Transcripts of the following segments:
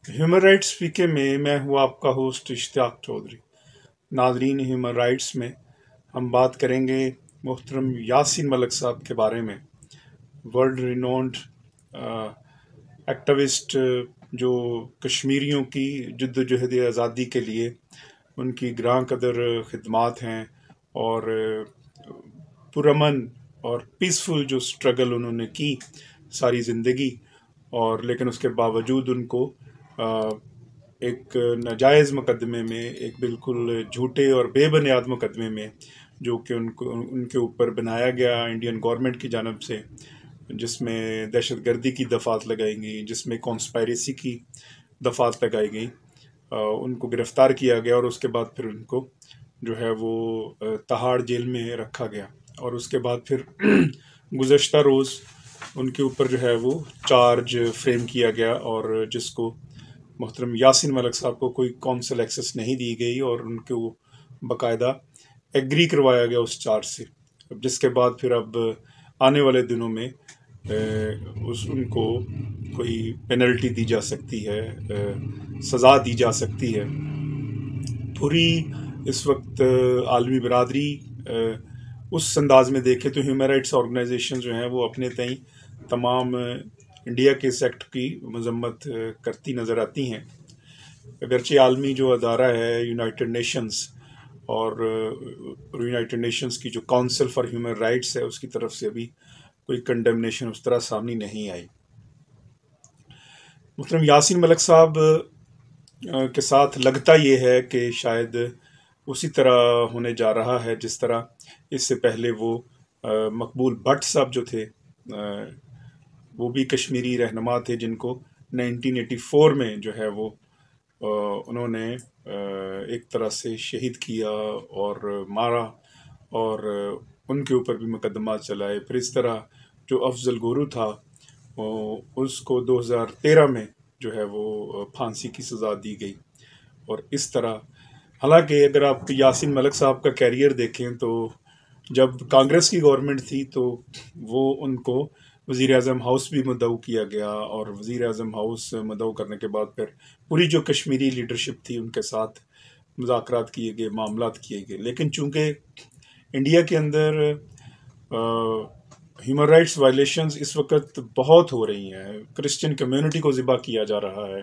Human rights पीके में मैं हूँ आपका होस्ट इश्तियाक चौधरी। नाजरीन, ह्यूमन राइट्स में हम बात करेंगे मोहतरम यासीन मलिक साहब के बारे में। वर्ल्ड रिनोन्ड एक्टिविस्ट जो कश्मीरियों की जद्दोजहद आज़ादी के लिए उनकी ग्रां कदर खिदमात हैं और पुरअमन और पीसफुल जो स्ट्रगल उन्होंने की सारी ज़िंदगी, और लेकिन उसके बावजूद उनको एक नाजायज़ मुकदमे में, एक बिल्कुल झूठे और बेबुनियाद मुकदमे में जो कि उनके ऊपर बनाया गया इंडियन गवर्नमेंट की जानब से, जिसमें दहशतगर्दी की दफ़ात लगाई गई, जिसमें कॉन्स्पायरेसी की दफ़ात लगाई गई, उनको गिरफ़्तार किया गया और उसके बाद फिर उनको जो है वो तहाड़ जेल में रखा गया। और उसके बाद फिर गुज़श्ता रोज़ उनके ऊपर जो है वो चार्ज फ्रेम किया गया, और जिसको मोहतरम यासीन मलिक साहब को कोई काउंसिल एक्सेस नहीं दी गई और उनको बाकायदा एग्री करवाया गया उस चार्ज से, जिसके बाद फिर अब आने वाले दिनों में उनको कोई पेनल्टी दी जा सकती है, सज़ा दी जा सकती है। पूरी इस वक्त आलमी बरादरी उस अंदाज में देखे तो ह्यूमन राइट्स ऑर्गेनाइजेशन जो हैं वो अपने तय तमाम इंडिया के इस एक्ट की मजम्मत करती नज़र आती हैं। अगरचे आलमी जो अदारा है यूनाइटेड नेशंस, और यूनाइटेड नेशंस की जो काउंसिल फॉर ह्यूमन राइट्स है, उसकी तरफ से अभी कोई कंडेमनेशन उस तरह सामने नहीं आई। मोहतरम यासीन मलिक साहब के साथ लगता ये है कि शायद उसी तरह होने जा रहा है जिस तरह इससे पहले वो मकबूल भट्ट साहब जो थे, वो भी कश्मीरी रहनुमा थे, जिनको 1984 में जो है वो उन्होंने एक तरह से शहीद किया और मारा, और उनके ऊपर भी मुकदमा चलाए। फिर इस तरह जो अफजल गुरु था उसको 2013 में जो है वो फांसी की सज़ा दी गई। और इस तरह, हालांकि अगर आप यासीन मलिक साहब का कैरियर देखें तो जब कांग्रेस की गवर्नमेंट थी तो वो उनको वज़ीर आज़म हाउस भी मुद्दऊ किया गया, और वज़ीर आज़म हाउस मुद्दऊ करने के बाद फिर पूरी जो कश्मीरी लीडरशिप थी उनके साथ मुज़ाकरात किए गए, मामलात किए गए। लेकिन चूँकि इंडिया के अंदर ह्यूमन राइट्स वायलेशंस इस वक्त बहुत हो रही हैं, क्रिश्चियन कम्युनिटी को ज़िबा किया जा रहा है,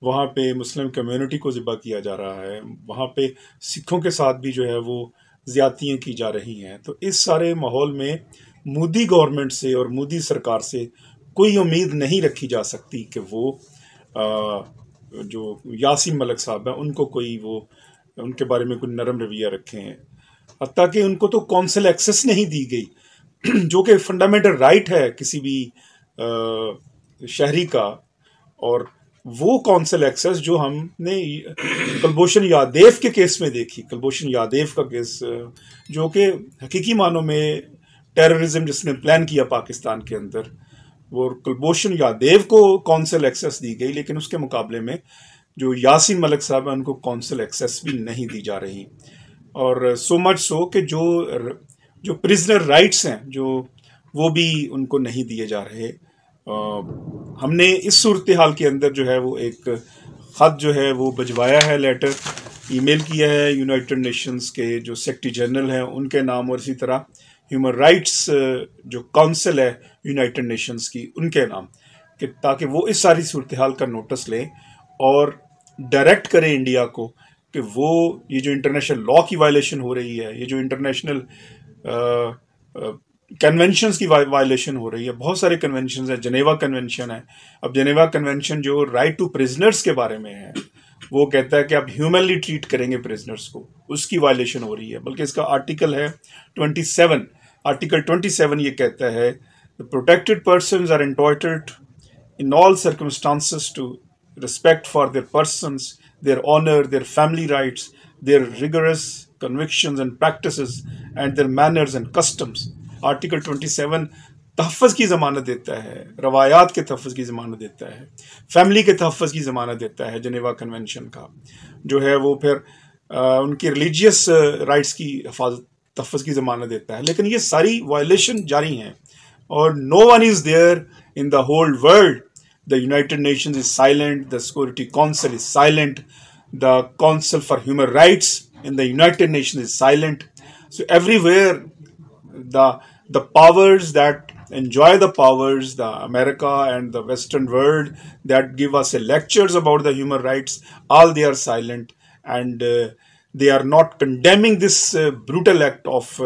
वहाँ पे मुस्लिम कम्युनिटी को ज़िबा किया जा रहा है, वहाँ पे सिखों के साथ भी जो है वो ज़्यादतियाँ की जा रही हैं। तो इस सारे माहौल में मोदी गवर्नमेंट से और मोदी सरकार से कोई उम्मीद नहीं रखी जा सकती कि वो जो यासीन मलिक साहब हैं उनको कोई वो उनके बारे में कोई नरम रवैया रखें। हत्ता कि उनको तो काउंसिल एक्सेस नहीं दी गई जो कि फंडामेंटल राइट है किसी भी शहरी का, और वो काउंसिल एक्सेस जो हमने कुलभूषण यादव के केस में देखी। कुलभूषण यादव का केस जो कि हकीकी मानों में टेररिज्म जिसने प्लान किया पाकिस्तान के अंदर, वो कुलभूषण यादव को काउंसिल एक्सेस दी गई, लेकिन उसके मुकाबले में जो यासीन मलिक साहब हैं उनको काउंसिल एक्सेस भी नहीं दी जा रही। और सो मच सो कि जो प्रिजनर राइट्स हैं जो वो भी उनको नहीं दिए जा रहे। हमने इस सूरत हाल के अंदर जो है वो एक ख़त जो है वो भिजवाया है, लेटर ईमेल किया है यूनाइटेड नेशंस के जो सेक्रेटरी जनरल हैं उनके नाम, और इसी तरह ह्यूमन राइट्स जो काउंसिल है यूनाइटेड नेशंस की उनके नाम, कि ताकि वो इस सारी सूरत हाल का नोटिस लें और डायरेक्ट करें इंडिया को कि वो ये जो इंटरनेशनल लॉ की वायलेशन हो रही है, ये जो इंटरनेशनल कन्वेंशंस की वायलेशन हो रही है। बहुत सारे कन्वेंशंस हैं, जनेवा कन्वेंशन है। अब जनेवा कन्वेंशन जो राइट टू प्रिजनर्स के बारे में है, वो कहता है कि आप ह्यूमनली ट्रीट करेंगे प्रिजनर्स को, उसकी वायलेशन हो रही है। बल्कि इसका आर्टिकल है 27, आर्टिकल 27 ये कहता है the protected persons are entitled in all circumstances to respect for their persons, their honour, their family rights, their rigorous convictions and practices and their manners and customs. Article 27 तहफ़्फ़ुज़ की ज़मानत देता है, रवायात के तहफ़्फ़ुज़ की ज़मानत देता है, फैमिली के तहफ़्फ़ुज़ की ज़मानत देता है। जनेवा कन्वेंशन का जो है वो फिर उनकी रिलीजियस राइट्स की तहफ़्फ़ुज़ की ज़मानत देता है। लेकिन ये सारी वायलेशन जारी हैं, और no one is there in the whole world The United Nations is silent, the Security Council is silent, the Council for Human Rights in the United Nations is silent. So everywhere the powers that enjoy the powers, the America and the Western world that give us lectures about the human rights, all they are silent, and they are not condemning this brutal act of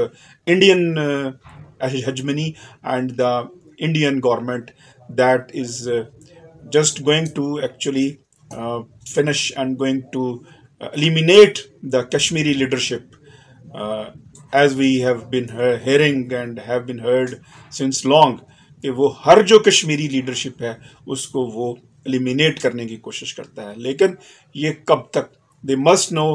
Indian hegemony and the Indian government that is just going to actually finish and going to eliminate the Kashmiri leadership, as we have been hearing and have been heard since long, कि वो हर जो Kashmiri leadership है उसको वो eliminate करने की कोशिश करता है. लेकिन ये कब तक? दे मस्ट नो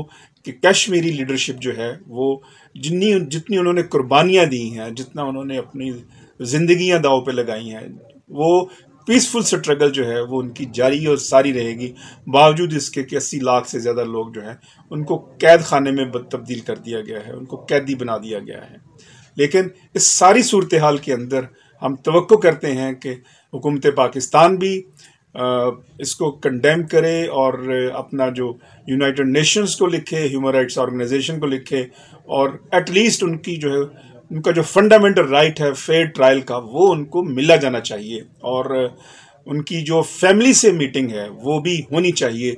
कि कश्मीरी लीडरशिप जो है वो जितनी उन्होंने कुर्बानियां दी हैं, जितना उन्होंने अपनी जिंदगियां दांव पे लगाई हैं, वो पीसफुल स्ट्रगल जो है वो उनकी जारी और सारी रहेगी, बावजूद इसके कि 80 लाख से ज़्यादा लोग जो हैं उनको कैद खाने में तब्दील कर दिया गया है, उनको कैदी बना दिया गया है. लेकिन इस सारी सूरत हाल के अंदर हम तवक्को करते हैं कि हुकूमत पाकिस्तान भी इसको कंडेम करे और अपना जो यूनाइटेड नेशंस को लिखे, ह्यूमन राइट्स ऑर्गेनाइजेशन को लिखे, और एटलीस्ट उनकी जो है उनका जो फंडामेंटल राइट है फेयर ट्रायल का वो उनको मिला जाना चाहिए, और उनकी जो फैमिली से मीटिंग है वो भी होनी चाहिए.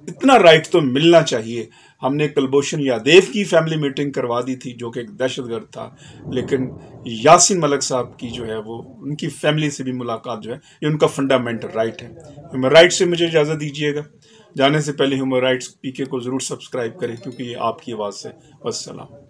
इतना राइट तो मिलना चाहिए. हमने कुलभूषण यादव की फैमिली मीटिंग करवा दी थी जो कि एक दहशतगर्द था, लेकिन यासीन मलिक साहब की जो है वो उनकी फैमिली से भी मुलाकात जो है ये उनका फंडामेंटल राइट है. ह्यूमन राइट्स से मुझे इजाज़त दीजिएगा. जाने से पहले ह्यूमन राइट्स पीके को ज़रूर सब्सक्राइब करें क्योंकि ये आपकी आवाज़ है. वस्सलाम.